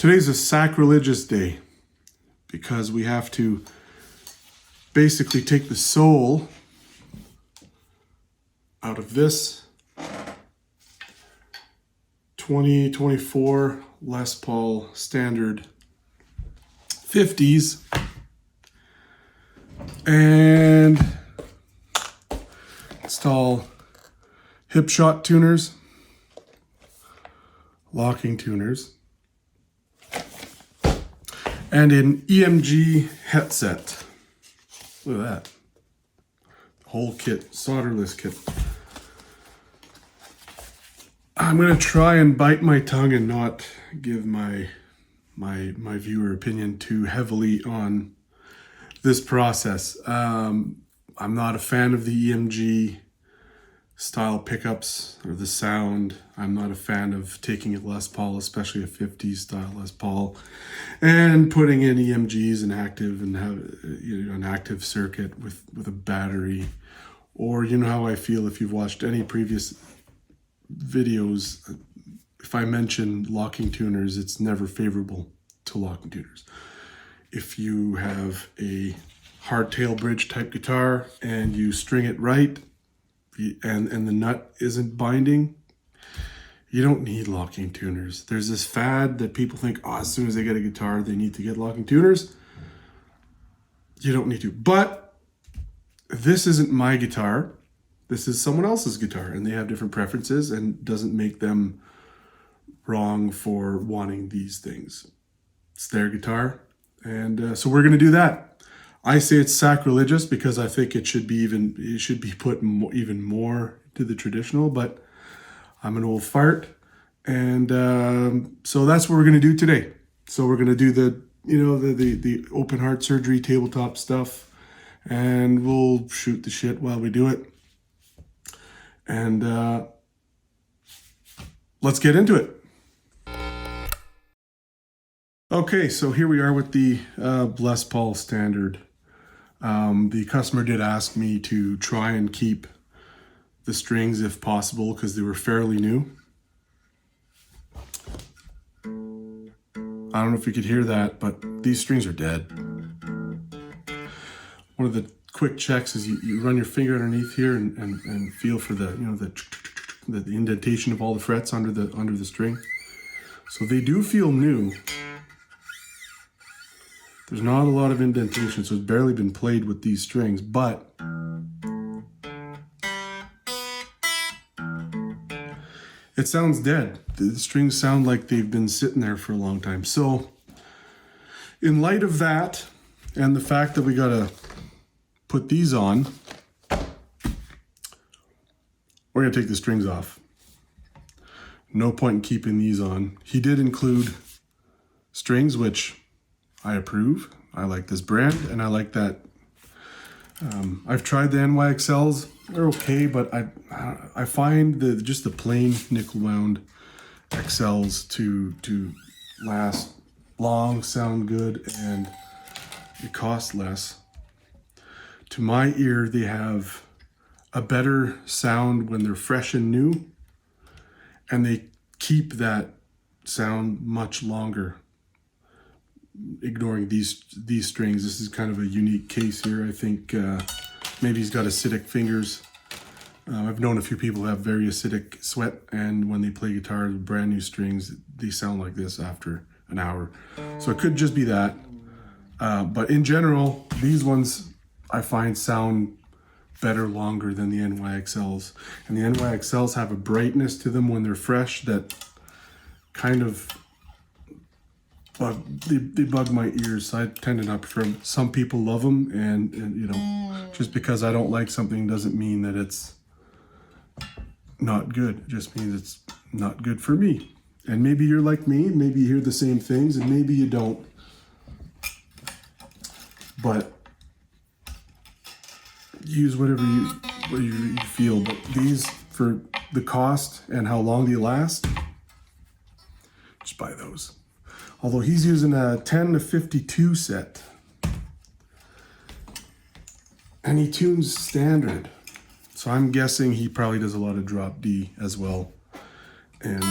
Today's a sacrilegious day because we have to basically take the sole out of this 2024 Les Paul Standard 50s and install Hipshot tuners, locking tuners, and an EMG Het Set. Look at that. Whole kit, solderless kit. I'm going to try and bite my tongue and not give my viewer opinion too heavily on this process. I'm not a fan of the EMG style pickups or the sound. I'm not a fan of taking a Les Paul, especially a 50s style Les Paul, and putting in EMGs and active and have an active circuit with a battery. Or you know how I feel if you've watched any previous videos, if I mention locking tuners, it's never favorable to locking tuners. If you have a hardtail bridge type guitar and you string it right and the nut isn't binding, you don't need locking tuners. There's this fad that people think, oh, as soon as they get a guitar, they need to get locking tuners. You don't need to. But this isn't my guitar. This is someone else's guitar, and they have different preferences, and doesn't make them wrong for wanting these things. It's their guitar, and so we're going to do that. I say it's sacrilegious because I think it should be put even more to the traditional, but I'm an old fart, and so that's what we're going to do today. So we're going to do the open heart surgery tabletop stuff, and we'll shoot the shit while we do it. And let's get into it. Okay, so here we are with the Les Paul Standard. The customer did ask me to try and keep the strings if possible because they were fairly new. I don't know if you could hear that, but these strings are dead. One of the quick checks is you run your finger underneath here and feel for the indentation of all the frets under the string. So they do feel new. There's not a lot of indentation, so it's barely been played with these strings, but it sounds dead. The strings sound like they've been sitting there for a long time. So in light of that and the fact that we gotta put these on, we're gonna take the strings off. No point in keeping these on. He did include strings, which I approve. I like this brand, and I like that. I've tried the NYXLs. They're okay, but I find just the plain nickel wound XLs to last long, sound good, and it costs less. To my ear, they have a better sound when they're fresh and new, and they keep that sound much longer. Ignoring these strings, this is kind of a unique case here. I think maybe he's got acidic fingers. I've known a few people who have very acidic sweat, and when they play guitar with brand new strings, they sound like this after an hour. So it could just be that. But in general, these ones I find sound better longer than the NYXLs. And the NYXLs have a brightness to them when they're fresh that kind of they bug my ears. So I tend to not prefer them. Some people love them, and just because I don't like something doesn't mean that it's not good. It just means it's not good for me. And maybe you're like me, maybe you hear the same things, and maybe you don't. But use whatever you feel. But these, for the cost and how long they last, just buy those. Although he's using a 10 to 52 set, and he tunes standard, so I'm guessing he probably does a lot of drop D as well. And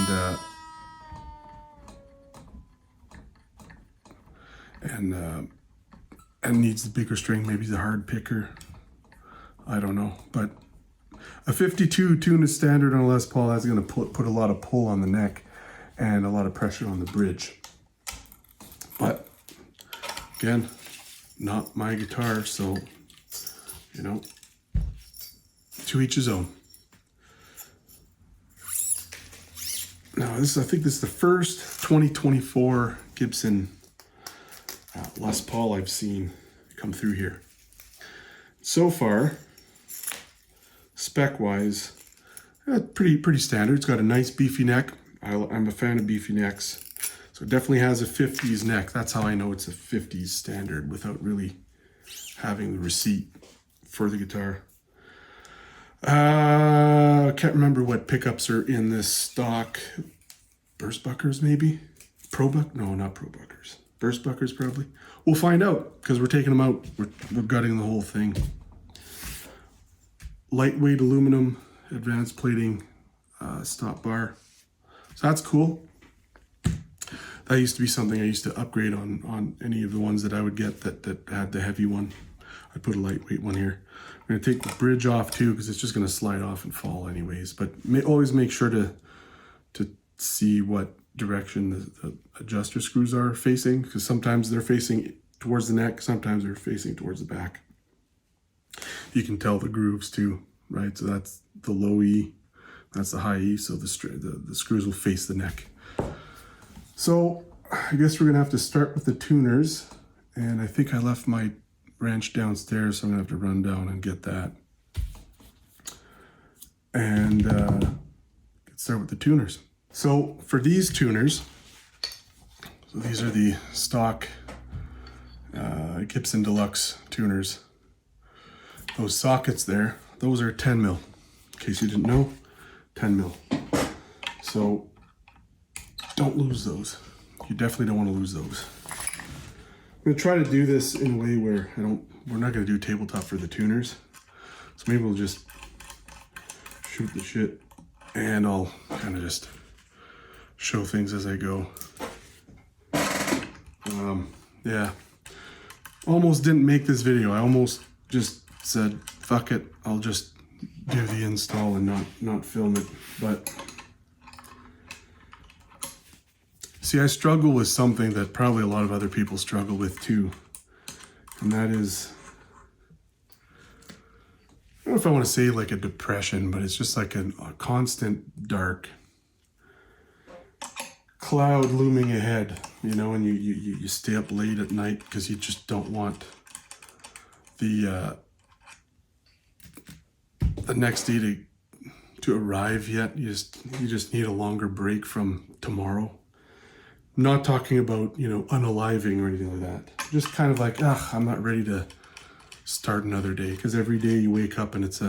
and needs the bigger string, maybe the hard picker. I don't know, but a 52 tune standard on a Les Paul, that's going to put a lot of pull on the neck and a lot of pressure on the bridge. But again, not my guitar, so you know, to each his own. Now, I think this is the first 2024 Gibson Les Paul I've seen come through here. So far, spec-wise, pretty standard. It's got a nice beefy neck. I'm a fan of beefy necks. So it definitely has a 50's neck. That's how I know it's a 50's standard without really having the receipt for the guitar. I can't remember what pickups are in this stock. Burstbuckers maybe? No, not Probuckers. Burstbuckers probably. We'll find out because we're taking them out. We're gutting the whole thing. Lightweight aluminum, advanced plating, stop bar. So that's cool. That used to be something I used to upgrade on any of the ones that I would get that had the heavy one. I put a lightweight one here. I'm going to take the bridge off too because it's just going to slide off and fall anyways. But always make sure to see what direction the adjuster screws are facing, because sometimes they're facing towards the neck, sometimes they're facing towards the back. You can tell the grooves too, right? So that's the low E, that's the high E, so the screws will face the neck. So I guess we're gonna have to start with the tuners, and I think I left my wrench downstairs, so I'm gonna have to run down and get that. And get started with the tuners. So for these tuners, so these are the stock Gibson Deluxe tuners. Those sockets there, those are 10 mil. In case you didn't know, 10 mil. So don't lose those. You definitely don't want to lose those. I'm gonna try to do this in a way where we're not gonna do tabletop for the tuners. So maybe we'll just shoot the shit and I'll kind of just show things as I go. Yeah, almost didn't make this video. I almost just said, fuck it, I'll just do the install and not film it. But see, I struggle with something that probably a lot of other people struggle with too. And that is, I don't know if I want to say like a depression, but it's just like a constant dark cloud looming ahead, you know, and you stay up late at night because you just don't want the next day to arrive yet. You just need a longer break from tomorrow. I'm not talking about, you know, unaliving or anything like that. Just kind of like, I'm not ready to start another day, because every day you wake up and it's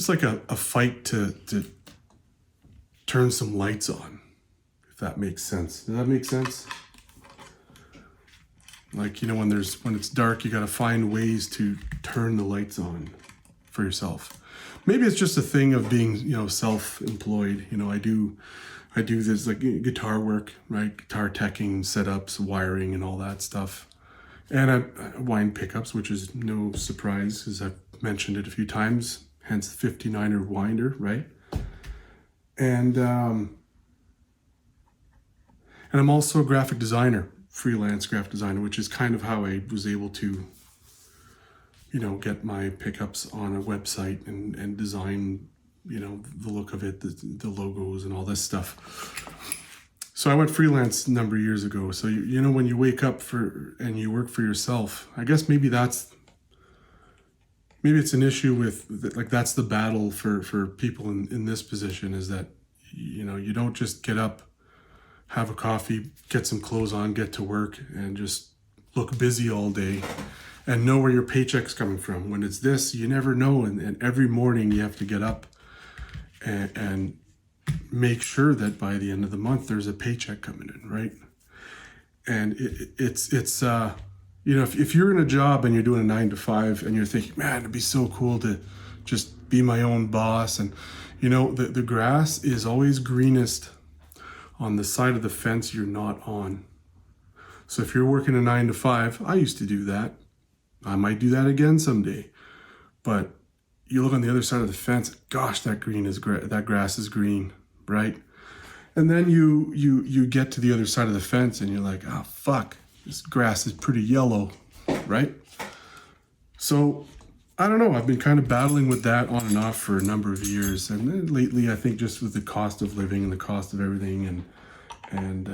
like a fight to turn some lights on, if that makes sense. Does that make sense? Like, you know, when it's dark, you got to find ways to turn the lights on for yourself. Maybe it's just a thing of being, you know, self-employed. You know, I do this like guitar work, right? Guitar teching, setups, wiring, and all that stuff. And I wind pickups, which is no surprise because I've mentioned it a few times. Hence the 50-Niner Winder, right? And I'm also a graphic designer, freelance graphic designer, which is kind of how I was able to, you know, get my pickups on a website and design, you know, the look of it, the logos and all this stuff. So I went freelance a number of years ago. So, you know, when you wake up and you work for yourself, I guess maybe it's an issue with, like, that's the battle for people in this position, is that, you know, you don't just get up, have a coffee, get some clothes on, get to work, and just look busy all day and know where your paycheck's coming from. When it's this, you never know. And every morning you have to get up and make sure that by the end of the month there's a paycheck coming in, right? And it's you know, if you're in a job and you're doing a 9 to 5 and you're thinking, man, it'd be so cool to just be my own boss, and you know, the grass is always greenest on the side of the fence you're not on. So if you're working a 9 to 5, I used to do that. I might do that again someday. But you look on the other side of the fence, gosh, that grass is green, right? And then you get to the other side of the fence and you're like, oh, fuck, this grass is pretty yellow, right? So I don't know. I've been kind of battling with that on and off for a number of years. And then lately, I think just with the cost of living and the cost of everything and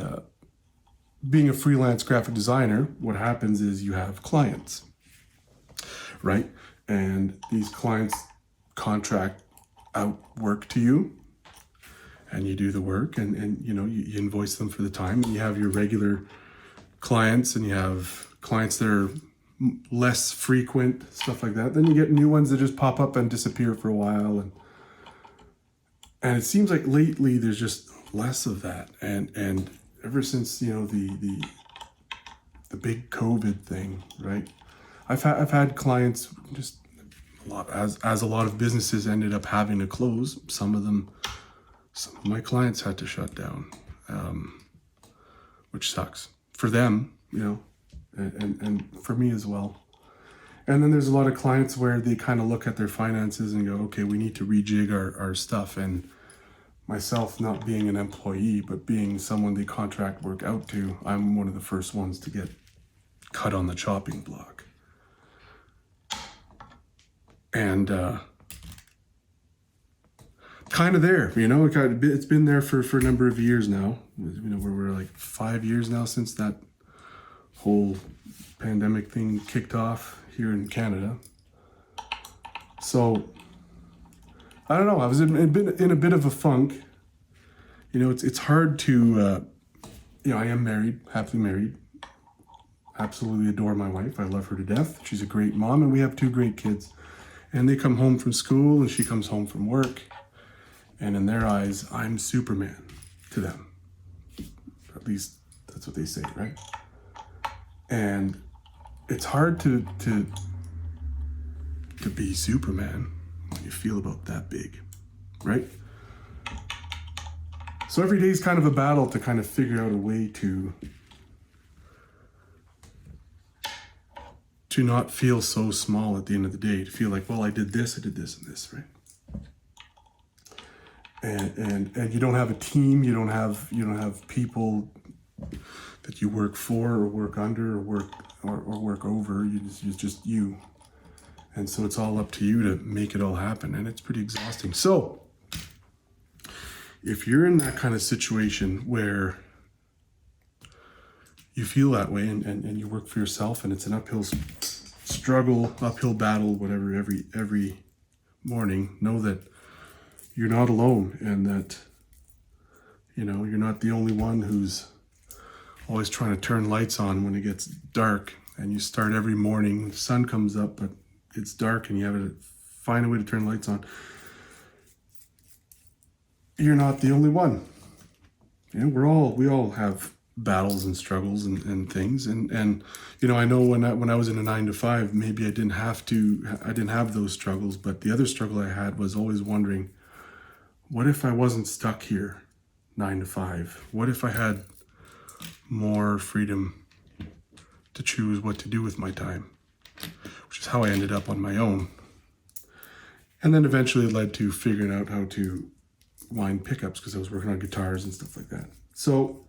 being a freelance graphic designer, what happens is you have clients, right? And these clients contract out work to you, and you do the work, and you know, you invoice them for the time, and you have your regular clients, and you have clients that are less frequent, stuff like that. Then you get new ones that just pop up and disappear for a while, and it seems like lately there's just less of that, and ever since, you know, the big COVID thing, right? I've had clients, just a lot, as a lot of businesses ended up having to close. Some of my clients had to shut down, which sucks for them, you know, and for me as well. And then there's a lot of clients where they kind of look at their finances and go, okay, we need to rejig our stuff. And myself, not being an employee, but being someone they contract work out to, I'm one of the first ones to get cut on the chopping block. And kind of there, you know, it's been there for a number of years now. You know, we're like 5 years now since that whole pandemic thing kicked off here in Canada. So I don't know. I was in a bit of a funk. You know, it's hard to, you know, I am married, happily married. Absolutely adore my wife. I love her to death. She's a great mom, and we have 2 great kids. And they come home from school, and she comes home from work. And in their eyes, I'm Superman to them. At least that's what they say, right? And it's hard to be Superman when you feel about that big, right? So every day is kind of a battle to kind of figure out a way to not feel so small at the end of the day, to feel like, well, I did this, and this, right? And you don't have a team, you don't have people that you work for or work under or work over. It's just you. And so it's all up to you to make it all happen, and it's pretty exhausting. So if you're in that kind of situation where you feel that way and you work for yourself and it's an uphill struggle, uphill battle, whatever, every morning, know that you're not alone, and that, you know, you're not the only one who's always trying to turn lights on when it gets dark, and you start every morning, the sun comes up, but it's dark and you have to find a way to turn lights on. You're not the only one. You know, we all have battles and struggles and things, and you know, I know when I was in a 9 to 5, maybe I didn't have those struggles, but the other struggle I had was always wondering, what if I wasn't stuck here 9 to 5? What if I had more freedom to choose what to do with my time? Which is how I ended up on my own. And then eventually it led to figuring out how to wind pickups, because I was working on guitars and stuff like that. So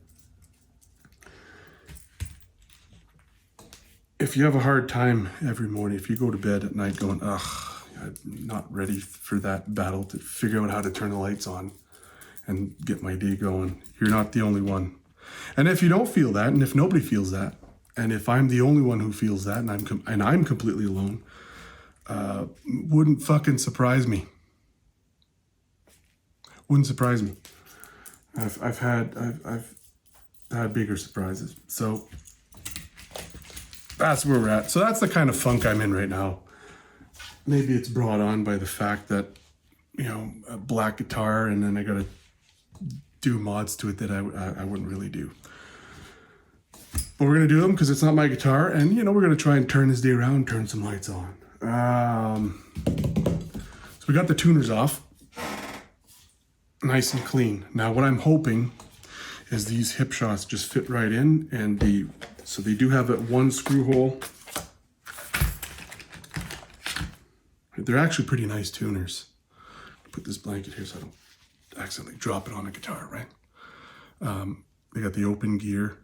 if you have a hard time every morning, if you go to bed at night going, ugh, I'm not ready for that battle to figure out how to turn the lights on and get my day going, you're not the only one. And if you don't feel that, and if nobody feels that, and if I'm the only one who feels that, and I'm completely alone, wouldn't fucking surprise me. Wouldn't surprise me. I've had bigger surprises. So that's where we're at. So that's the kind of funk I'm in right now. Maybe it's brought on by the fact that, you know, a black guitar, and then I gotta do mods to it that I wouldn't really do. But we're gonna do them because it's not my guitar, and you know, we're gonna try and turn this day around, turn some lights on. So we got the tuners off, nice and clean. Now what I'm hoping is these Hipshots just fit right in, and the So they do have one screw hole. They're actually pretty nice tuners. Put this blanket here so I don't accidentally drop it on a guitar, right? They got the open gear,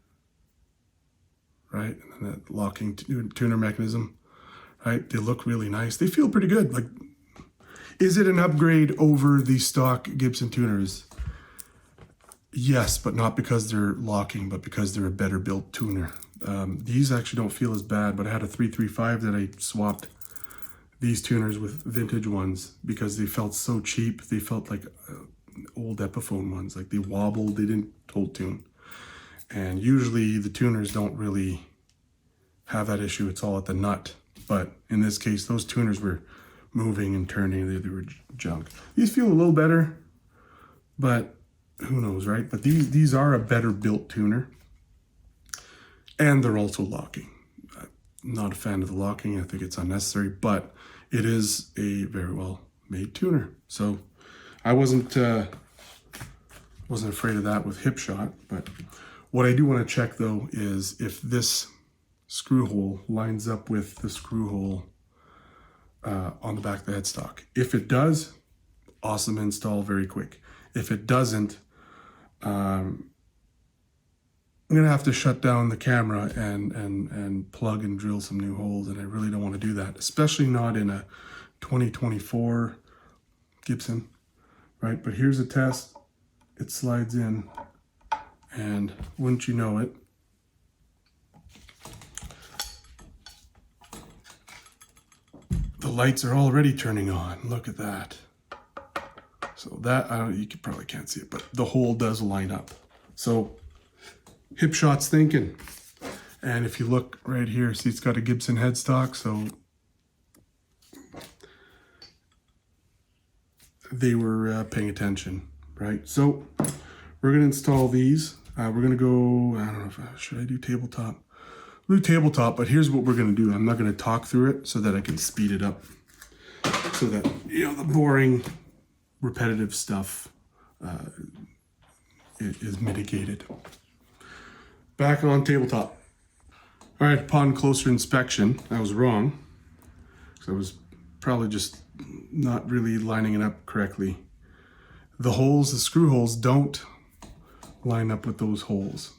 right? And then that locking tuner mechanism, right? They look really nice. They feel pretty good. Like, is it an upgrade over the stock Gibson tuners? Yes, but not because they're locking, but because they're a better built tuner. These actually don't feel as bad, but I had a 335 that I swapped these tuners with vintage ones because they felt so cheap. They felt like old Epiphone ones, like they wobbled, they didn't hold tune. And usually the tuners don't really have that issue. It's all at the nut. But in this case, those tuners were moving and turning. They were junk. These feel a little better, but who knows, right? But these are a better built tuner. And they're also locking. I'm not a fan of the locking. I think it's unnecessary, but it is a very well made tuner. So I wasn't afraid of that with Hipshot. But what I do want to check though is if this screw hole lines up with the screw hole on the back of the headstock. If it does, awesome install, very quick. If it doesn't, I'm gonna have to shut down the camera and plug and drill some new holes, and I really don't want to do that, especially not in a 2024 Gibson, right? But here's a test. It slides in, and wouldn't you know it, the lights are already turning on. Look at that. So that, you probably can't see it, but the hole does line up. So Hipshot's thinking. And if you look right here, see it's got a Gibson headstock, so they were paying attention, right? So we're gonna install these. We're gonna go, I don't know if should I do tabletop? We'll do tabletop, but here's what we're gonna do. I'm not gonna talk through it so that I can speed it up, so that, you know, the boring, repetitive stuff is mitigated. Back on tabletop. All right, upon closer inspection, I was wrong. So I was probably just not really lining it up correctly. The holes, the screw holes, don't line up with those holes.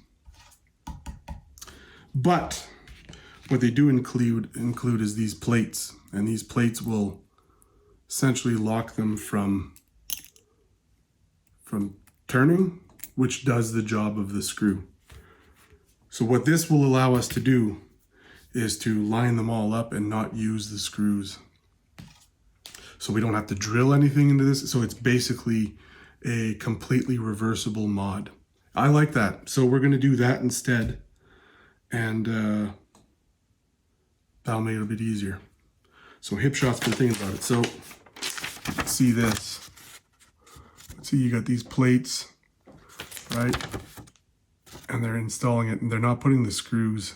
But what they do include is these plates, and these plates will essentially lock them from turning, which does the job of the screw. So what this will allow us to do is to line them all up and not use the screws. So we don't have to drill anything into this. So it's basically a completely reversible mod. I like that. So we're gonna do that instead. And that'll make it a bit easier. So Hipshot's been thinking about it. So let's see this. Let's see, you got these plates, right? And they're installing it, and they're not putting the screws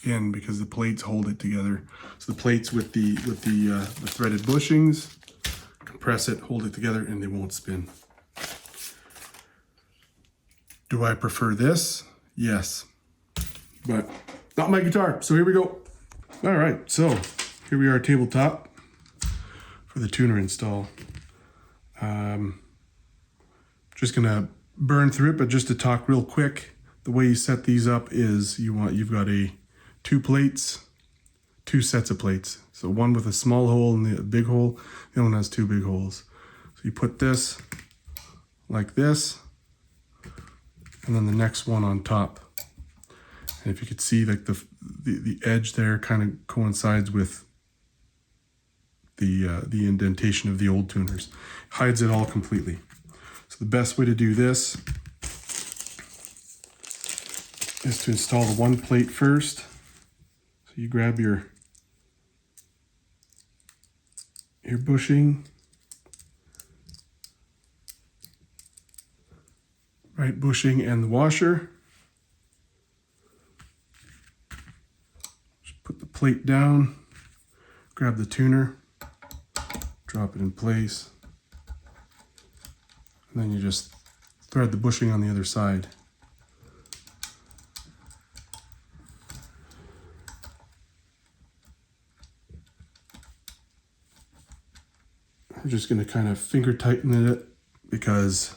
in because the plates hold it together. So the plates with the threaded bushings compress it, hold it together, and they won't spin. Do I prefer this? Yes, but not my guitar. So here we go. All right, so here we are tabletop for the tuner install. Just gonna burn through it, but just to talk real quick, the way you set these up is you've got two plates, two sets of plates. So one with a small hole and the big hole, the other one has two big holes. So you put this like this, and then the next one on top. And if you could see, like the edge there kind of coincides with the indentation of the old tuners. Hides it all completely. So the best way to do this is to install the one plate first. So you grab your bushing, right, bushing and the washer. Just put the plate down, grab the tuner, drop it in place, and then you just thread the bushing on the other side. we're just going to kind of finger tighten it, because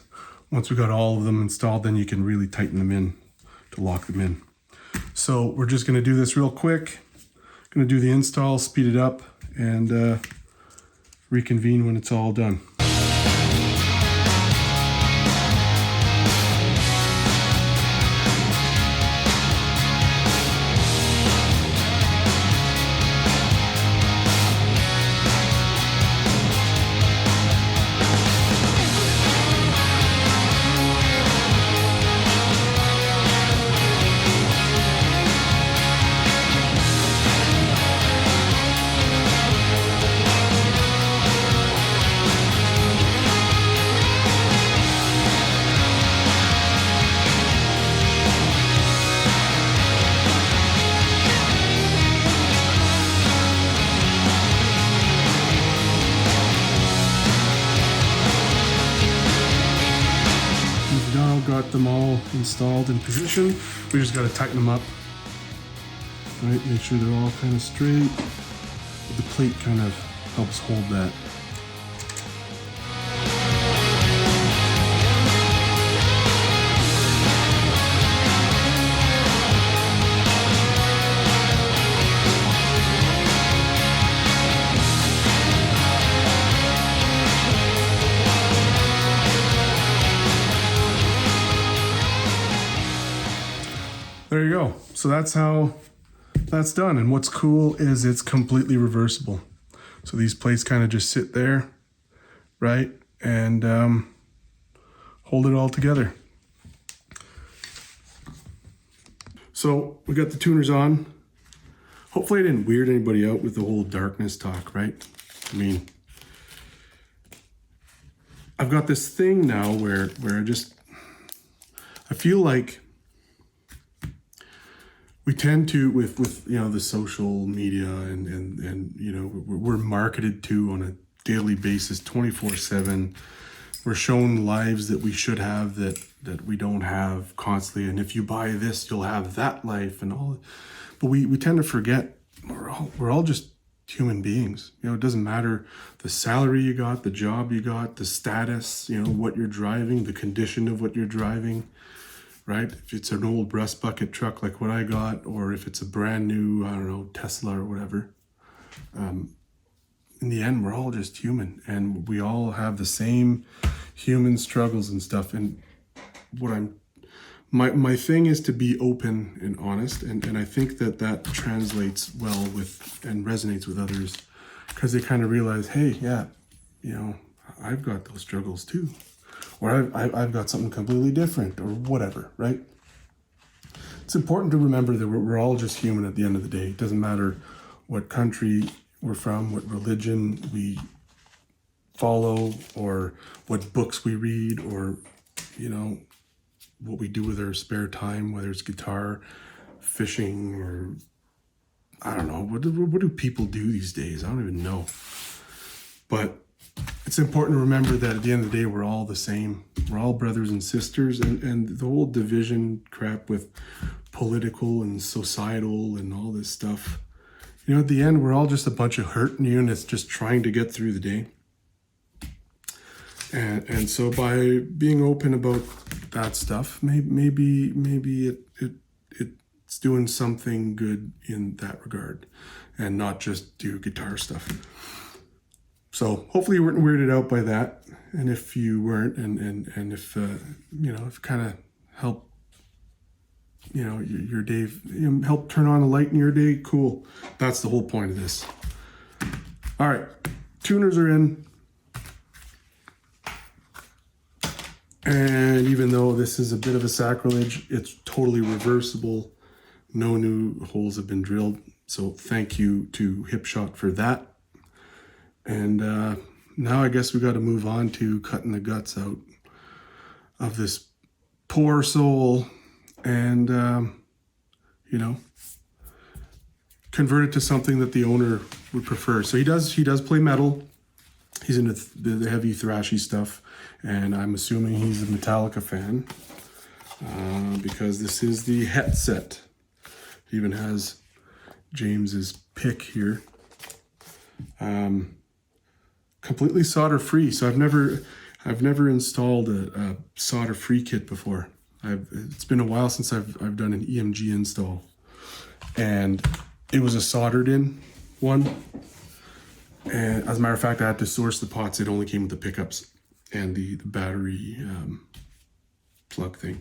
once we got all of them installed, then you can really tighten them in to lock them in. So we're just going to do this real quick. Going to do the install, speed it up, and reconvene when it's all done. Got them all installed in position. We just got to tighten them up. Right, make sure they're all kind of straight. The plate kind of helps hold that. There you go. So that's how that's done. And what's cool is it's completely reversible. So these plates kind of just sit there, right? And hold it all together. So we got the tuners on. Hopefully I didn't weird anybody out with the whole darkness talk, right? I mean, I've got this thing now where I feel like we tend to, with you know, the social media and you know, we're marketed to on a daily basis, 24/7. We're shown lives that we should have that we don't have constantly. And if you buy this, you'll have that life and all. But we tend to forget we're all just human beings. You know, it doesn't matter the salary you got, the job you got, the status, you know, what you're driving, the condition of what you're driving. Right? If it's an old breast bucket truck like what I got, or if it's a brand new, I don't know, Tesla or whatever. In the end, we're all just human, and we all have the same human struggles and stuff. And what my thing is to be open and honest, and I think that translates well with and resonates with others, because they kind of realize, hey, yeah, you know, I've got those struggles too. Or I've got something completely different, or whatever, right? It's important to remember that we're all just human at the end of the day. It doesn't matter what country we're from, what religion we follow, or what books we read, or, you know, what we do with our spare time, whether it's guitar, fishing, or I don't know. What do people do these days? I don't even know. But it's important to remember that at the end of the day, we're all the same. We're all brothers and sisters, and the whole division crap with political and societal and all this stuff. You know, at the end, we're all just a bunch of hurtin units just trying to get through the day. And so by being open about that stuff, maybe it's doing something good in that regard, and not just do guitar stuff. So hopefully you weren't weirded out by that, and if you weren't, and if you know, if kind of help, you know, your day, you know, help turn on a light in your day, cool. That's the whole point of this. All right, tuners are in, and even though this is a bit of a sacrilege, it's totally reversible. No new holes have been drilled, so thank you to Hipshot for that. And now I guess we got to move on to cutting the guts out of this poor soul, and you know, convert it to something that the owner would prefer. So he does play metal. He's into the heavy thrashy stuff, and I'm assuming he's a Metallica fan, because this is the Het Set. He even has James's pick here. completely solder free. So I've never installed a solder free kit before. It's been a while since I've done an EMG install, and it was a soldered in one. And as a matter of fact, I had to source the pots. It only came with the pickups and the battery plug thing.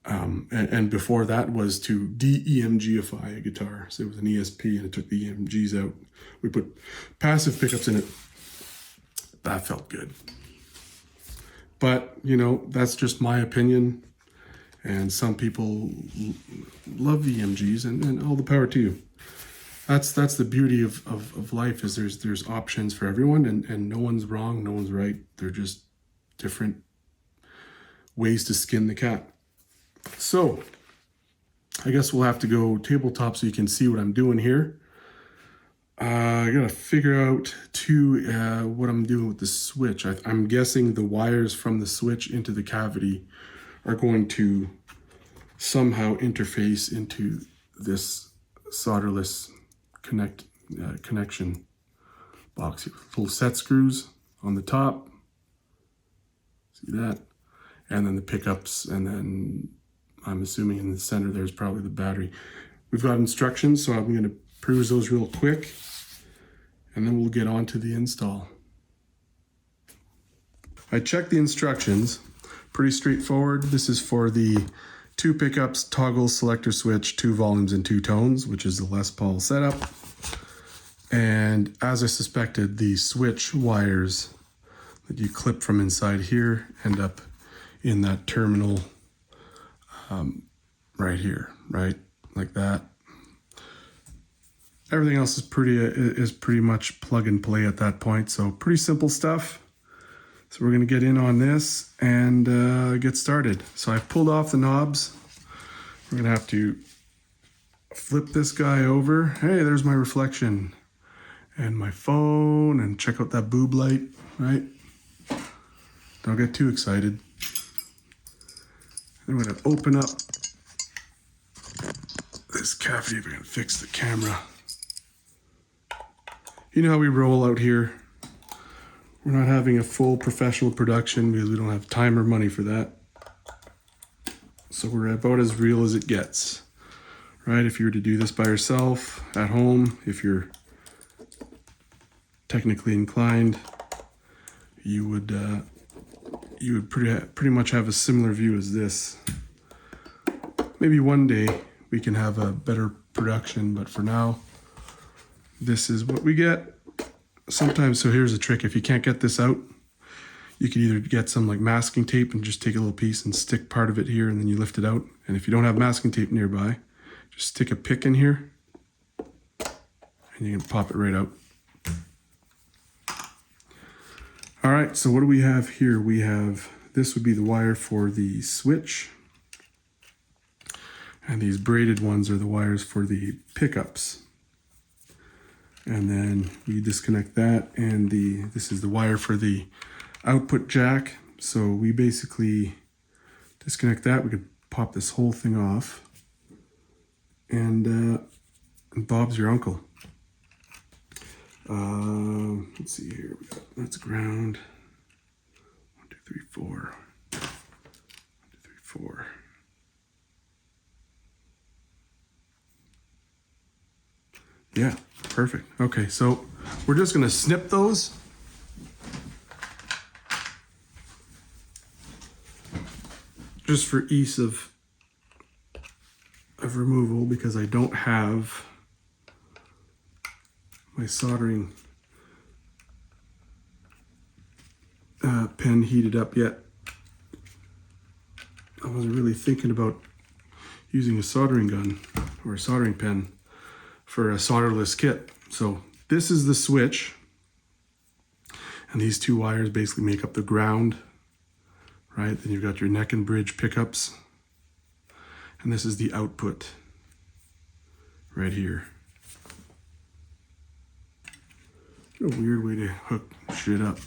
And before that was to de-EMGify a guitar. So it was an ESP and it took the EMGs out. We put passive pickups in it. That felt good. But, you know, that's just my opinion. And some people love EMGs, and all the power to you. That's the beauty of life, is there's options for everyone, and no one's wrong, no one's right. They're just different ways to skin the cat. So I guess we'll have to go tabletop so you can see what I'm doing here. I gotta figure out what I'm doing with the switch. I'm guessing the wires from the switch into the cavity are going to somehow interface into this solderless connection box here. Little set screws on the top. See that? And then the pickups, and then I'm assuming in the center there's probably the battery. We've got instructions, so I'm going to peruse those real quick, and then we'll get on to the install. I checked the instructions. Pretty straightforward. This is for the 2 pickups, toggle selector switch, 2 volumes and 2 tones, which is the Les Paul setup. And as I suspected, the switch wires that you clip from inside here end up in that terminal right here, right? Like that. Everything else is pretty much plug and play at that point. So pretty simple stuff. So we're gonna get in on this and get started. So I've pulled off the knobs. We're gonna have to flip this guy over. Hey, there's my reflection and my phone, and check out that boob light, right? Don't get too excited. I'm gonna open up this cavity. We're gonna fix the camera. You know how we roll out here. We're not having a full professional production because we don't have time or money for that. So we're about as real as it gets, right? If you were to do this by yourself at home, if you're technically inclined, you would pretty much have a similar view as this. Maybe one day we can have a better production, but for now, this is what we get. Sometimes, so here's a trick. If you can't get this out, you can either get some like masking tape and just take a little piece and stick part of it here, and then you lift it out. And if you don't have masking tape nearby, just stick a pick in here and you can pop it right out. All right, so what do we have here? We have, this would be the wire for the switch, and these braided ones are the wires for the pickups. And then we disconnect that, and this is the wire for the output jack. So we basically disconnect that. We could pop this whole thing off, and Bob's your uncle. Let's see here. That's ground. 1, 2, 3, 4. 1, 2, 3, 4. Yeah, perfect. Okay, so we're just gonna snip those. Just for ease of removal, because I don't have my soldering pen heated up yet. I wasn't really thinking about using a soldering gun or a soldering pen for a solderless kit. So this is the switch, and these 2 wires basically make up the ground, right? Then you've got your neck and bridge pickups, and this is the output right here. A weird way to hook shit up.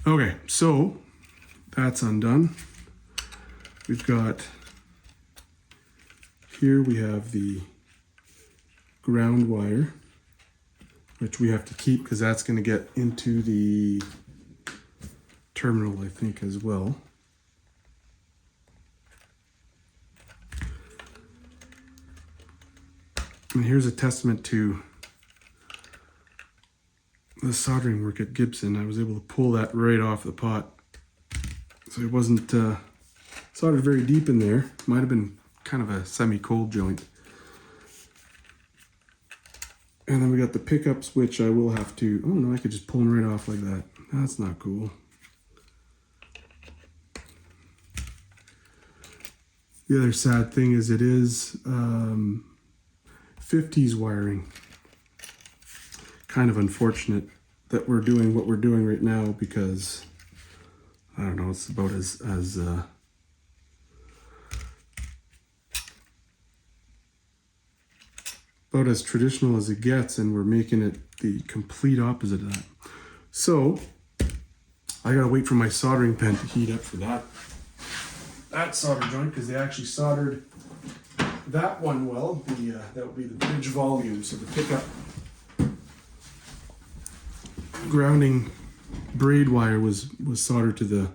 Okay, so that's undone. We've got, here we have the ground wire, which we have to keep because that's going to get into the terminal, I think, as well. And here's a testament to the soldering work at Gibson. I was able to pull that right off the pot. So it wasn't soldered very deep in there. Might have been kind of a semi-cold joint. And then we got the pickups, which I will have to, oh no, I could just pull them right off like that. That's not cool. The other sad thing is it is 50's wiring. Kind of unfortunate that we're doing what we're doing right now because, I don't know, it's about as traditional as it gets, and we're making it the complete opposite of that. So I gotta wait for my soldering pen to heat up for that solder joint, because they actually soldered that one well. That would be the bridge volume, so the pickup grounding braid wire was soldered to the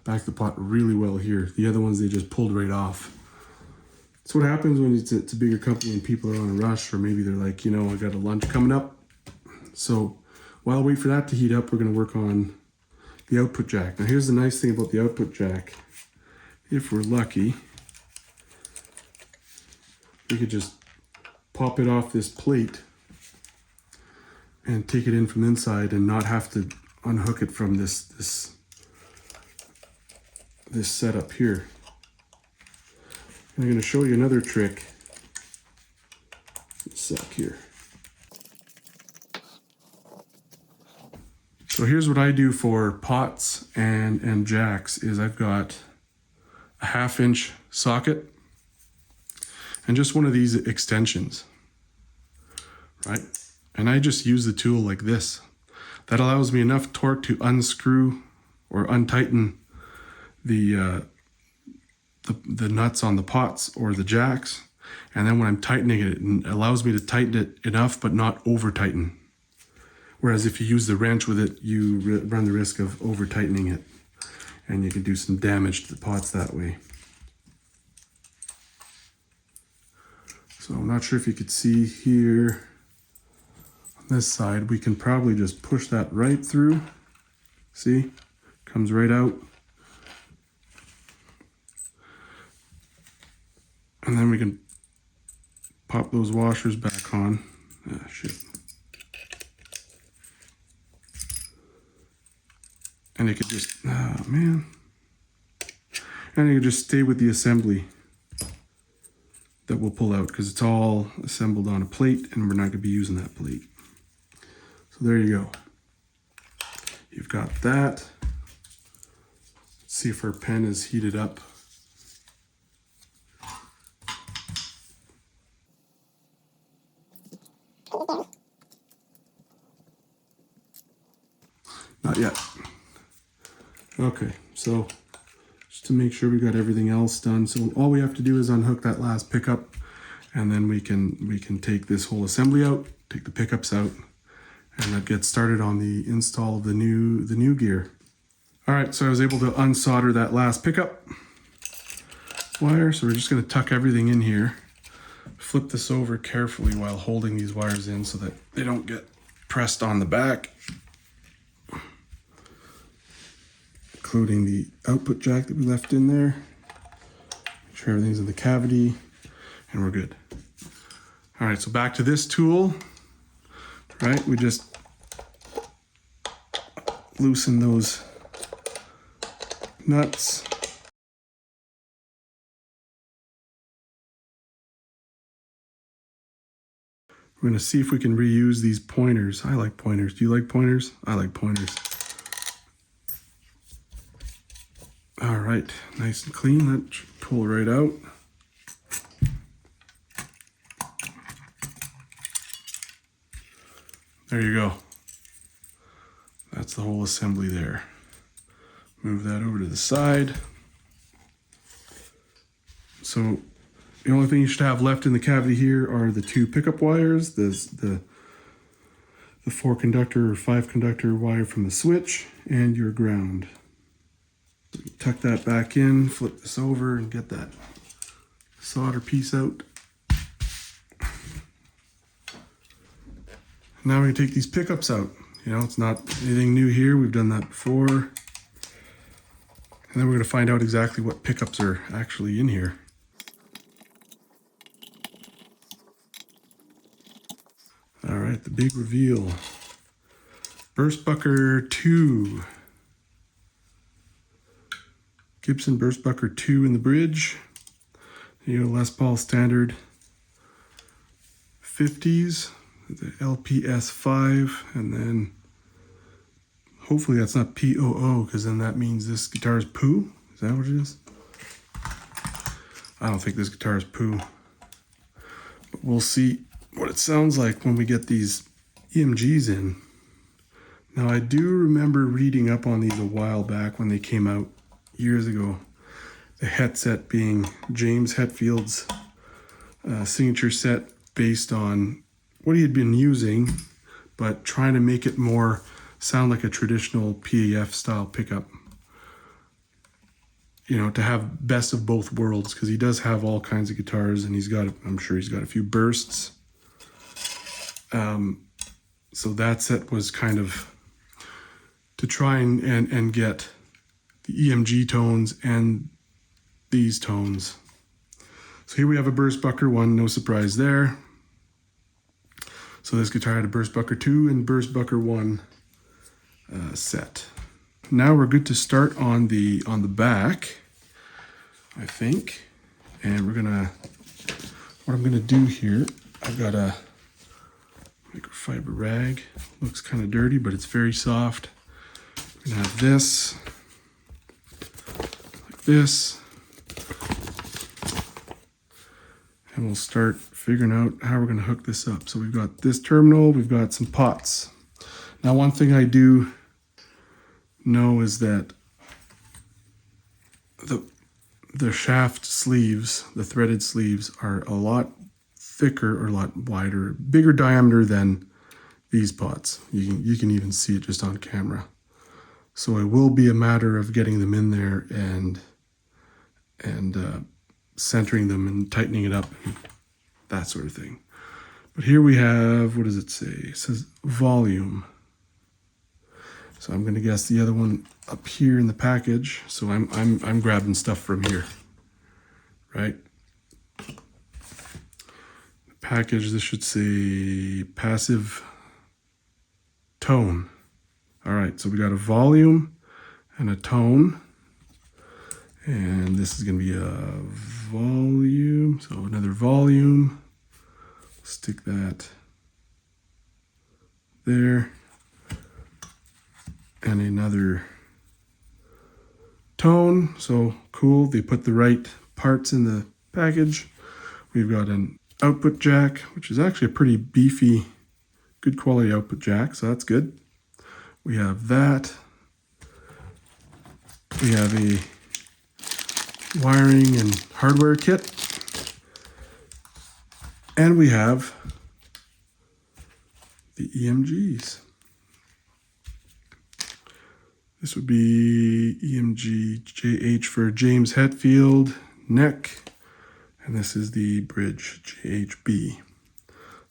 back of the pot really well here. The other ones they just pulled right off. That's what happens when it's a bigger company and people are on a rush, or maybe they're like, you know, I got a lunch coming up. So while I wait for that to heat up, we're going to work on the output jack. Now here's the nice thing about the output jack. If we're lucky, we could just pop it off this plate and take it in from the inside and not have to unhook it from this setup here. I'm going to show you another trick. A sec here. So here's what I do for pots and jacks is I've got a 1/2 inch socket and just one of these extensions, right? And I just use the tool like this. That allows me enough torque to unscrew or untighten the nuts on the pots or the jacks. And then when I'm tightening it, it allows me to tighten it enough but not over tighten. Whereas if you use the wrench with it, you run the risk of over tightening it, and you can do some damage to the pots that way. So I'm not sure if you could see here on this side, we can probably just push that right through. See, comes right out. And then we can pop those washers back on. Ah, shit. And it could just, oh man. And it could just stay with the assembly that we'll pull out, because it's all assembled on a plate and we're not going to be using that plate. So there you go. You've got that. Let's see if our pen is heated up. Not yet. Okay, so just to make sure we got everything else done. So all we have to do is unhook that last pickup, and then we can take this whole assembly out, take the pickups out, and that gets started on the install of the new gear. All right, so I was able to unsolder that last pickup wire. So we're just going to tuck everything in here. Flip this over carefully while holding these wires in so that they don't get pressed on the back. Including the output jack that we left in there. Make sure everything's in the cavity, and we're good. All right, so back to this tool, right? We just loosen those nuts. We're gonna see if we can reuse these pointers. I like pointers. Do you like pointers? I like pointers. All right, nice and clean. That should pull right out. There you go. That's the whole assembly there. Move that over to the side. So the only thing you should have left in the cavity here are the two pickup wires, the the 4 conductor or 5 conductor wire from the switch and your ground. Tuck that back in, flip this over, and get that solder piece out. Now we're going to take these pickups out. You know, it's not anything new here. We've done that before. And then we're going to find out exactly what pickups are actually in here. All right, the big reveal. Burstbucker 2. Gibson Burstbucker 2 in the bridge. You know, Les Paul Standard 50's, the LPS 5, and then hopefully that's not POO, because then that means this guitar is poo. Is that what it is? I don't think this guitar is poo. But we'll see what it sounds like when we get these EMGs in. Now I do remember reading up on these a while back when they came out years ago. The Het Set being James Hetfield's signature set based on what he had been using, but trying to make it more sound like a traditional PAF style pickup. You know, to have best of both worlds, because he does have all kinds of guitars, and he's got, I'm sure he's got a few bursts. So that set was kind of to try and get the EMG tones and these tones. So here we have a Burstbucker 1, no surprise there. So this guitar had a Burstbucker 2 and Burstbucker 1 set. Now we're good to start on the back, I think. And we're gonna, what I'm gonna do here, I've got a microfiber rag. Looks kind of dirty, but it's very soft. We're gonna have this, like this. And we'll start figuring out how we're gonna hook this up. So we've got this terminal, we've got some pots. Now one thing I do know is that the shaft sleeves, the threaded sleeves, are a lot thicker or a lot wider, bigger diameter than these pots. You can even see it just on camera. So it will be a matter of getting them in there and centering them and tightening it up and that sort of thing. But here we have, what does it say? It says volume. So I'm going to guess the other one up here in the package. So I'm grabbing stuff from here, right? The package, this should say passive tone. All right, so we got a volume and a tone. And this is going to be a volume. So another volume. Stick that there. And another tone. So cool, they put the right parts in the package. We've got an output jack, which is actually a pretty beefy, good quality output jack, so that's good. We have that. We have a wiring and hardware kit. And we have the EMGs. This would be EMG JH for James Hetfield, neck, and this is the bridge, JHB.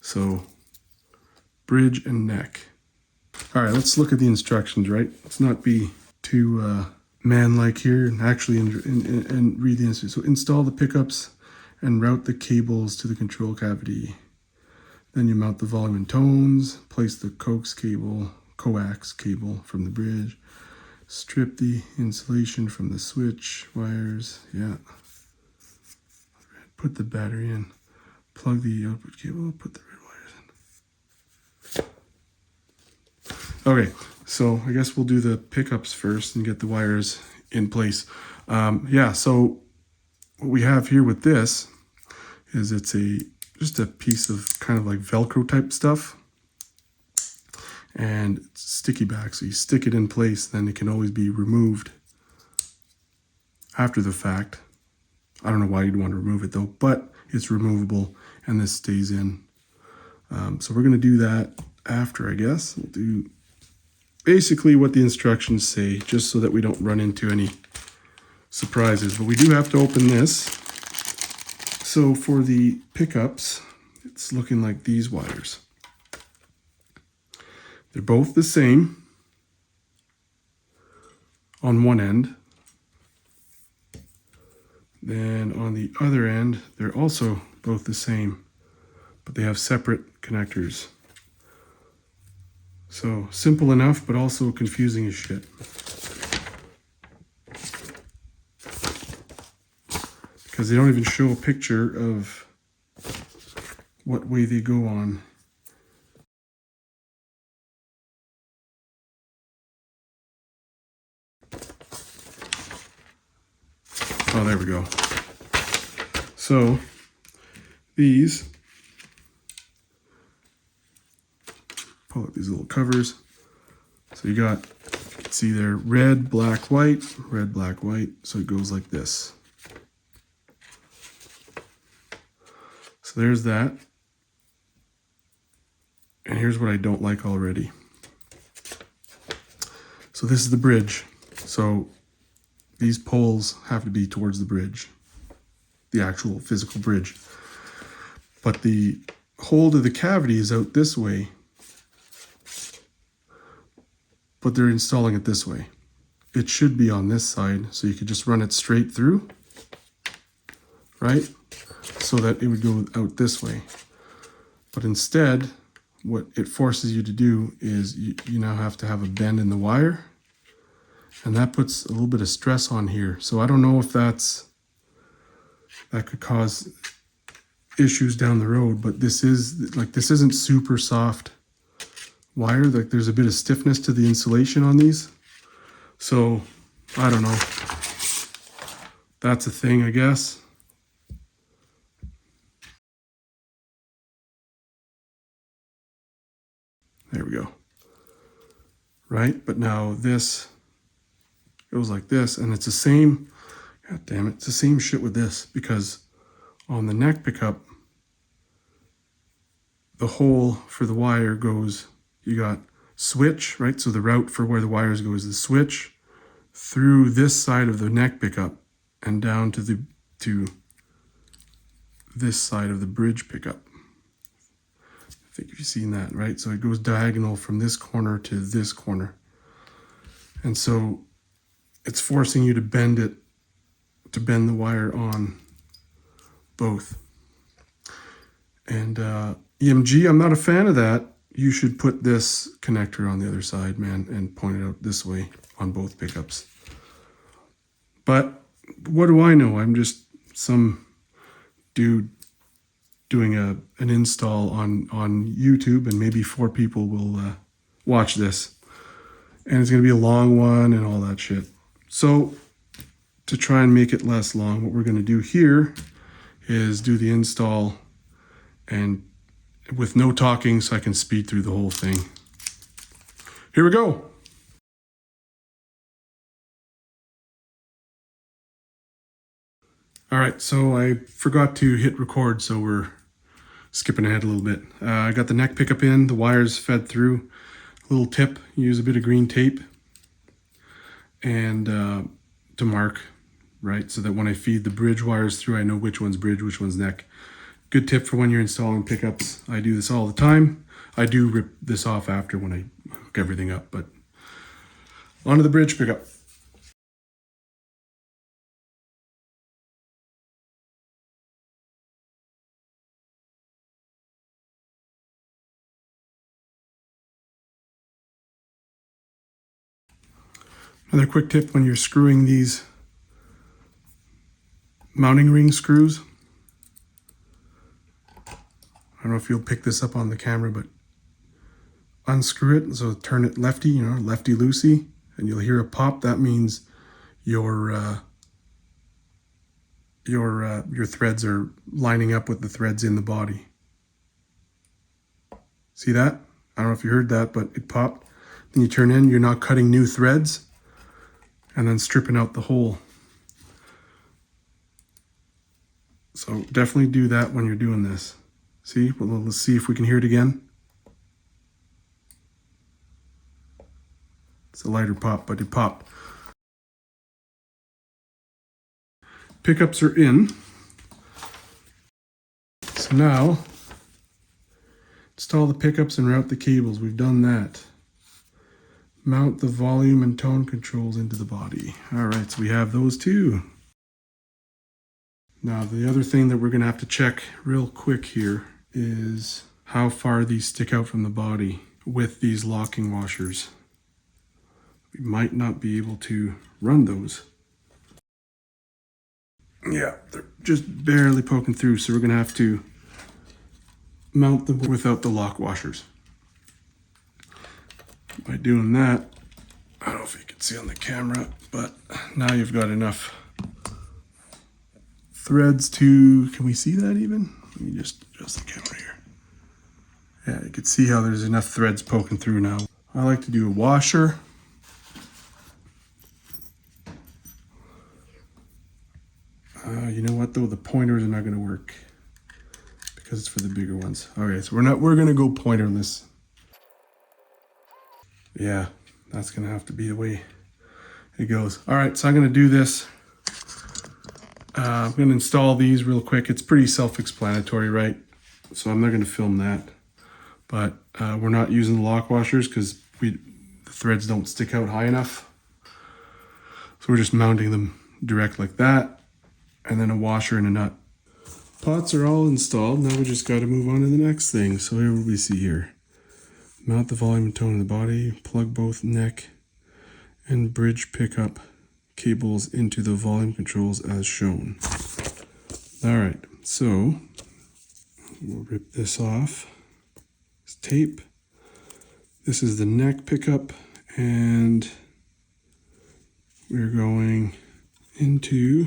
So, bridge and neck. All right, let's look at the instructions, right? Let's not be too man-like here and actually and read the instructions. So, install the pickups and route the cables to the control cavity. Then you mount the volume and tones, place the coax cable, coax cable from the bridge. Strip the insulation from the switch wires. Yeah. Put the battery in. Plug the output cable. Put the red wires in. Okay, so I guess we'll do the pickups first and get the wires in place. Yeah, so what we have here with this is it's just a piece of kind of like Velcro type stuff. And it's sticky back, so you stick it in place, then it can always be removed after the fact. I don't know why you'd want to remove it though, but it's removable and this stays in. So we're going to do that. after, I guess. We'll do basically what the instructions say, just so that we don't run into any surprises. But we do have to open this. So for the pickups, it's looking like these wires. They're both the same on one end. Then on the other end, they're also both the same, but they have separate connectors. So simple enough, but also confusing as shit. Because they don't even show a picture of what way they go on. Oh, there we go. So these, pull up these little covers. So you got, you can see there, red, black, white, red, black, white. So it goes like this. So there's that. And here's what I don't like already. So this is the bridge. So these poles have to be towards the bridge, the actual physical bridge. But the hole to the cavity is out this way, but they're installing it this way. It should be on this side, so you could just run it straight through, right? So that it would go out this way. But instead, what it forces you to do is you now have to have a bend in the wire, and that puts a little bit of stress on here. So I don't know if that could cause issues down the road, but this isn't super soft wire. Like, there's a bit of stiffness to the insulation on these. So I don't know. That's a thing, I guess. There we go. Right? But now this goes like this, and it's the same, god damn it, it's the same shit with this, because on the neck pickup, the hole for the wire goes, you got switch, right? So the route for where the wires go is the switch through this side of the neck pickup and down to this side of the bridge pickup. I think you've seen that, right? So it goes diagonal from this corner to this corner. And so it's forcing you to bend the wire on both. And EMG, I'm not a fan of that. You should put this connector on the other side, man, and point it out this way on both pickups. But what do I know? I'm just some dude doing an install on YouTube, and maybe 4 people will watch this. And it's going to be a long one and all that shit. So to try and make it less long, what we're going to do here is do the install and with no talking, so I can speed through the whole thing. Here we go. All right, so I forgot to hit record, so we're skipping ahead a little bit. I got the neck pickup in, the wires fed through. A little tip, use a bit of green tape and to mark, right? So that when I feed the bridge wires through, I know which one's bridge, which one's neck. Good tip for when you're installing pickups. I do this all the time. I do rip this off after when I hook everything up, but onto the bridge pickup. Another quick tip when you're screwing these mounting ring screws. I don't know if you'll pick this up on the camera, but unscrew it. So turn it lefty, lefty loosey, and you'll hear a pop. That means your threads are lining up with the threads in the body. See that? I don't know if you heard that, but it popped. Then you turn in, you're not cutting new threads and then stripping out the hole. So definitely do that when you're doing this. See? Well, let's see if we can hear it again. It's a lighter pop, but it popped. Pickups are in. So now, install the pickups and route the cables. We've done that. Mount the volume and tone controls into the body. All right, so we have those two. Now, the other thing that we're gonna have to check real quick here is how far these stick out from the body with these locking washers. We might not be able to run those. Yeah, they're just barely poking through, so we're gonna have to mount them without the lock washers. By doing that, I don't know if you can see on the camera, but now you've got enough threads to, can we see that even? Let me just adjust the camera here. Yeah, you can see how there's enough threads poking through now. I like to do a washer. You know what though, the pointers are not gonna work because it's for the bigger ones. Okay, so we're gonna go pointerless. Yeah, that's gonna have to be the way it goes. All right, so I'm gonna do this. I'm gonna install these real quick. It's pretty self-explanatory, right? So I'm not gonna film that, but we're not using the lock washers because the threads don't stick out high enough. So we're just mounting them direct like that, and then a washer and a nut. Pots are all installed. Now we just gotta move on to the next thing. So here what we see here. Mount the volume and tone of the body, plug both neck and bridge pickup cables into the volume controls as shown. All right, so we'll rip this off. It's tape. This is the neck pickup, and we're going into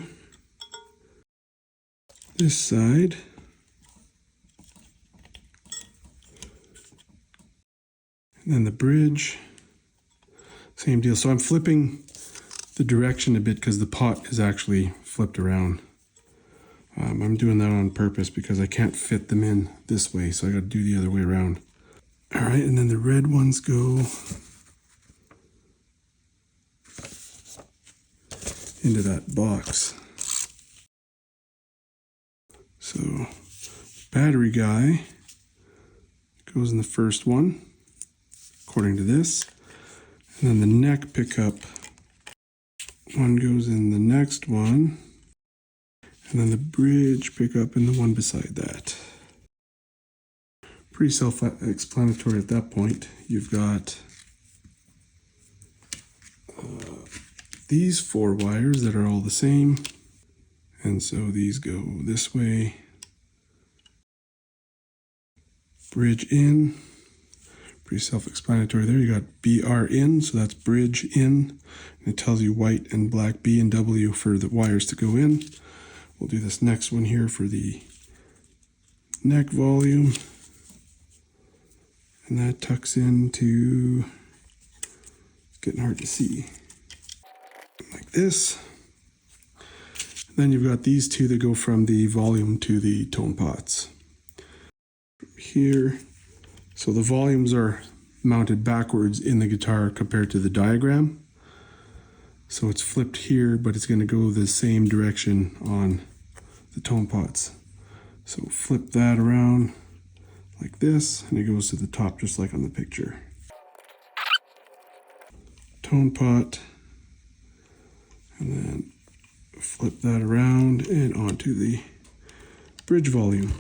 this side. And then the bridge, same deal. So I'm flipping the direction a bit because the pot is actually flipped around. I'm doing that on purpose because I can't fit them in this way, so I got to do the other way around. All right, and then the red ones go into that box. So battery guy goes in the first one, according to this. And then the neck pickup one goes in the next one. And then the bridge pickup in the one beside that. Pretty self-explanatory at that point. You've got these 4 wires that are all the same. And so these go this way. Bridge in. Pretty self-explanatory there. You got BR in, so that's bridge in. And it tells you white and black B and W for the wires to go in. We'll do this next one here for the neck volume. And that tucks into, it's getting hard to see, like this. Then you've got these two that go from the volume to the tone pots. Here, so the volumes are mounted backwards in the guitar compared to the diagram. So it's flipped here, but it's going to go the same direction on the tone pots. So flip that around like this, and it goes to the top just like on the picture. Tone pot, and then flip that around and onto the bridge volume.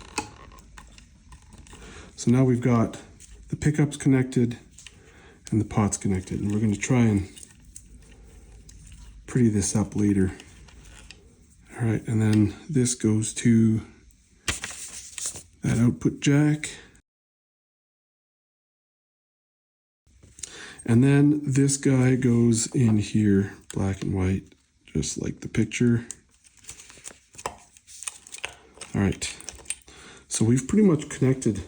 So now we've got the pickups connected and the pots connected, and we're going to try and pretty this up later. All right, and then this goes to that output jack. And then this guy goes in here, black and white, just like the picture. All right, so we've pretty much connected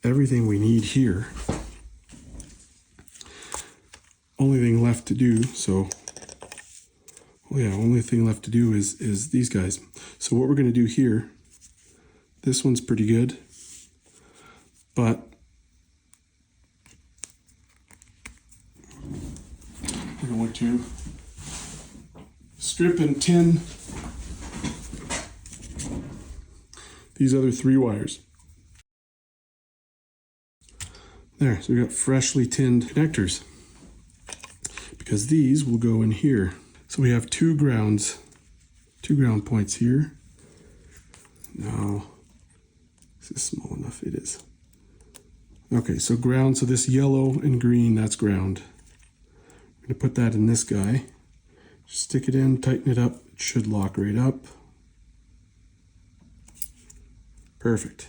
everything we need here. Only thing left to do, only thing left to do is these guys. So what we're going to do here, this one's pretty good, but we're going to strip and tin these other 3 wires. There, so we got freshly tinned connectors, because these will go in here. So we have 2 ground points here. Now, is this small enough? It is. Okay, so ground, so this yellow and green, that's ground. I'm gonna put that in this guy. Just stick it in, tighten it up. It should lock right up. Perfect.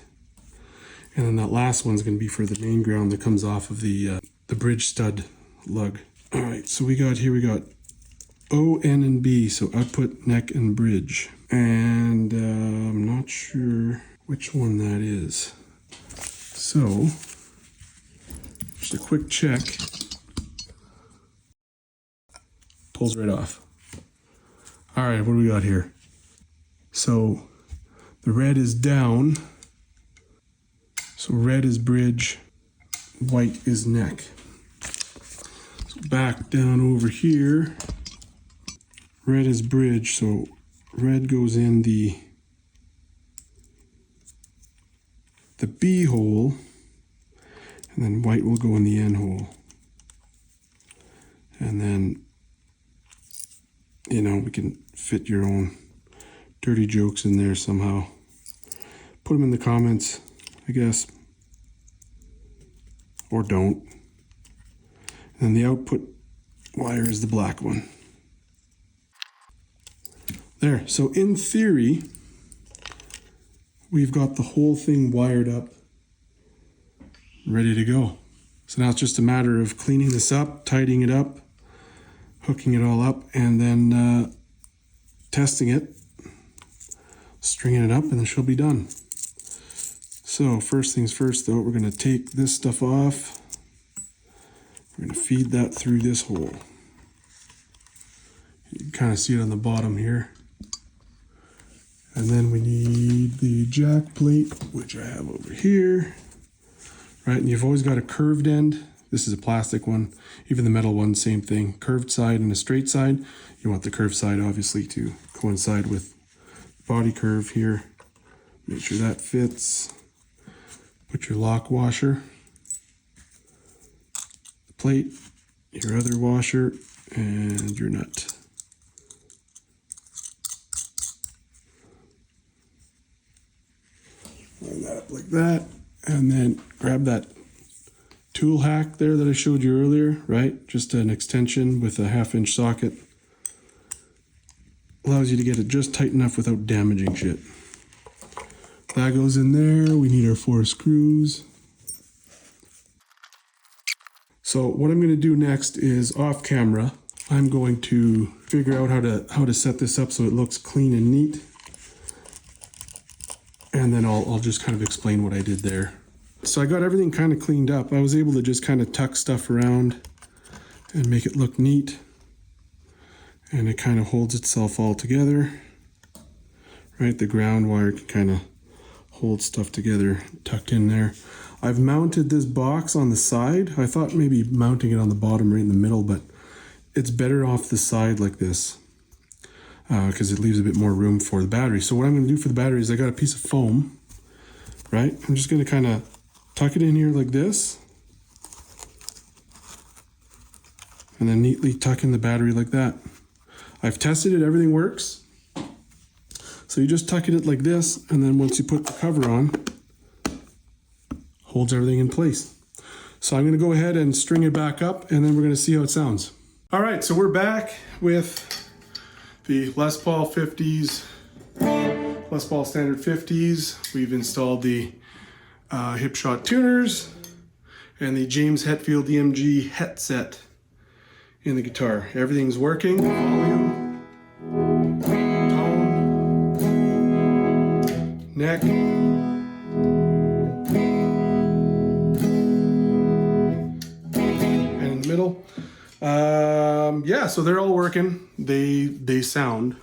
And then that last one's gonna be for the main ground that comes off of the bridge stud lug. All right, so we got O, N, and B, so output, neck, and bridge. And I'm not sure which one that is. So, just a quick check. Pulls right off. All right, what do we got here? So, the red is down. So red is bridge, white is neck. So back down over here, red is bridge, so red goes in the B hole, and then white will go in the N hole. And then, you know, we can fit your own dirty jokes in there somehow. Put them in the comments, I guess, or don't. And then the output wire is the black one. There, so in theory, we've got the whole thing wired up, ready to go. So now it's just a matter of cleaning this up, tidying it up, hooking it all up, and then testing it, stringing it up, and then she'll be done. So first things first though, we're gonna take this stuff off. We're gonna feed that through this hole. You can kind of see it on the bottom here. And then we need the jack plate, which I have over here. Right, and you've always got a curved end. This is a plastic one. Even the metal one, same thing. Curved side and a straight side. You want the curved side obviously to coincide with body curve here. Make sure that fits. Put your lock washer, the plate, your other washer, and your nut. Line that up like that, and then grab that tool hack there that I showed you earlier, right? Just an extension with a 1/2-inch socket. Allows you to get it just tight enough without damaging shit. That goes in there. We need our 4 screws. So what I'm going to do next is off camera, I'm going to figure out how to set this up so it looks clean and neat. And then I'll just kind of explain what I did there. So I got everything kind of cleaned up. I was able to just kind of tuck stuff around and make it look neat. And it kind of holds itself all together. Right, the ground wire can kind of hold stuff together, tucked in there. I've mounted this box on the side. I thought maybe mounting it on the bottom right in the middle, but it's better off the side like this because it leaves a bit more room for the battery. So what I'm going to do for the battery is I got a piece of foam, right? I'm just going to kind of tuck it in here like this, and then neatly tuck in the battery like that. I've tested it, everything works. So you just tuck it like this, and then once you put the cover on, holds everything in place. So I'm gonna go ahead and string it back up, and then we're gonna see how it sounds. All right, so we're back with the Les Paul 50s, Les Paul Standard 50s. We've installed the Hipshot tuners and the James Hetfield EMG Het Set in the guitar. Everything's working, volume, tone, neck, and in the middle. Yeah, so they're all working. They sound.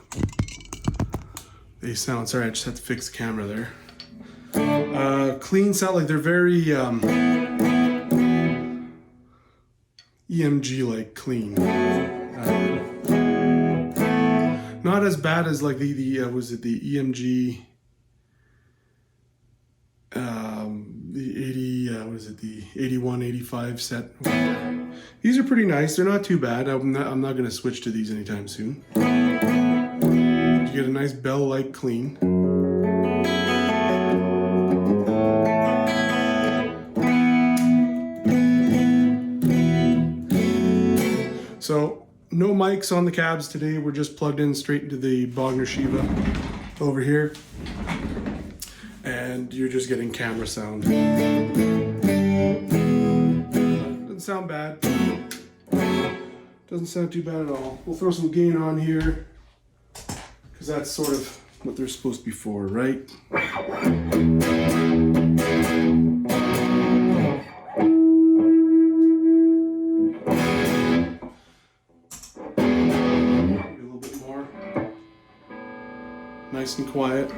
Sorry, I just had to fix the camera there. Clean sound, like they're very EMG like clean. Not as bad as like was it the EMG, the 80, was it the 81, 85 set? These are pretty nice. They're not too bad. I'm not going to switch to these anytime soon. You get a nice bell-like clean. So no mics on the cabs today. We're just plugged in straight into the Bogner Shiva over here. And you're just getting camera sound. Doesn't sound bad. Doesn't sound too bad at all. We'll throw some gain on here, because that's sort of what they're supposed to be for, right? Maybe a little bit more. Nice and quiet.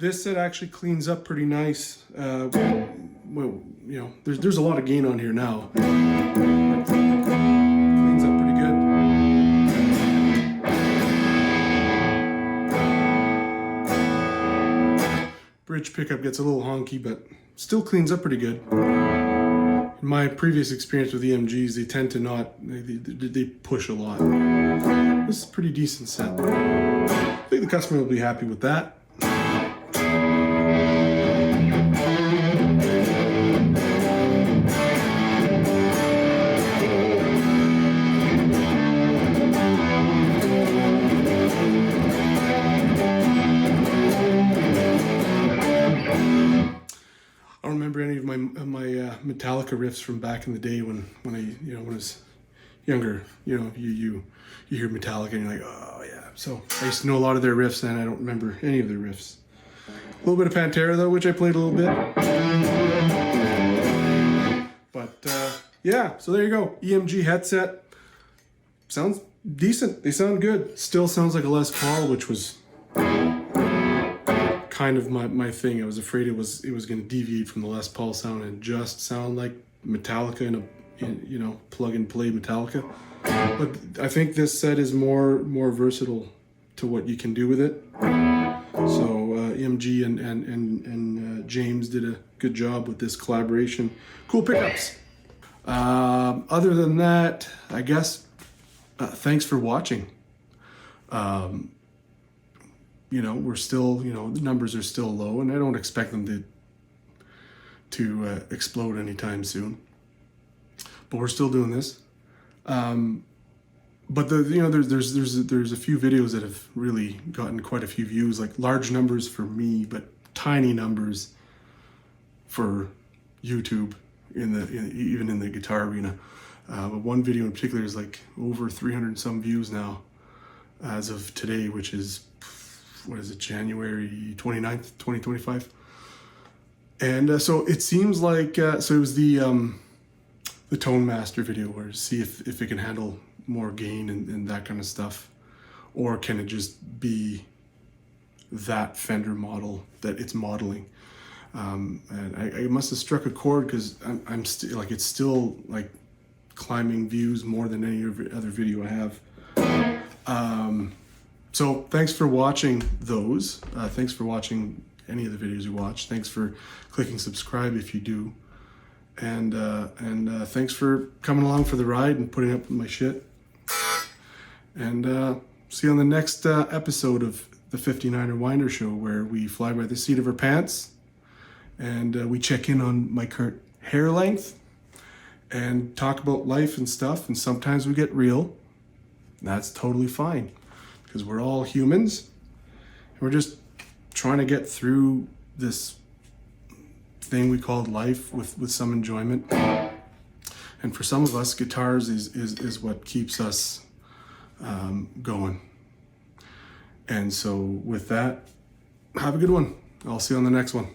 This set actually cleans up pretty nice. Well, you know, there's a lot of gain on here now. Cleans up pretty good. Bridge pickup gets a little honky, but still cleans up pretty good. In my previous experience with EMGs, they tend to not, they push a lot. This is a pretty decent set. I think the customer will be happy with that. I don't remember any of my Metallica riffs from back in the day when I was younger. You know, you hear Metallica and you're like, oh yeah. So I used to know a lot of their riffs, and I don't remember any of their riffs. A little bit of Pantera though, which I played a little bit. But yeah, so there you go. EMG Het Set. Sounds decent. They sound good. Still sounds like a Les Paul, which was kind of my thing. I was afraid it was going to deviate from the Les Paul sound and just sound like Metallica in you know, plug and play Metallica. But I think this set is more versatile to what you can do with it. So EMG and James did a good job with this collaboration. Cool pickups. Other than that, I guess thanks for watching. You know, we're still, you know, the numbers are still low, and I don't expect them to explode anytime soon. But we're still doing this. But you know, there's a few videos that have really gotten quite a few views, like large numbers for me, but tiny numbers for YouTube even in the guitar arena. But one video in particular is like over 300 and some views now as of today, which is, what is it, January 29th, 2025. And so it seems like, so it was the Tone Master video, where see if it can handle more gain and that kind of stuff, or can it just be that Fender model that it's modeling. And I must have struck a chord, because I'm still like, it's still like climbing views more than any other video I have. So thanks for watching those. Thanks for watching any of the videos you watch. Thanks for clicking subscribe if you do. And thanks for coming along for the ride and putting up with my shit. And see you on the next episode of the 50'Niner Winder Show, where we fly by the seat of our pants and we check in on my current hair length and talk about life and stuff. And sometimes we get real. That's totally fine, because we're all humans. We're just trying to get through this thing we call life with some enjoyment. And for some of us, guitars is what keeps us going. And so with that, have a good one. I'll see you on the next one.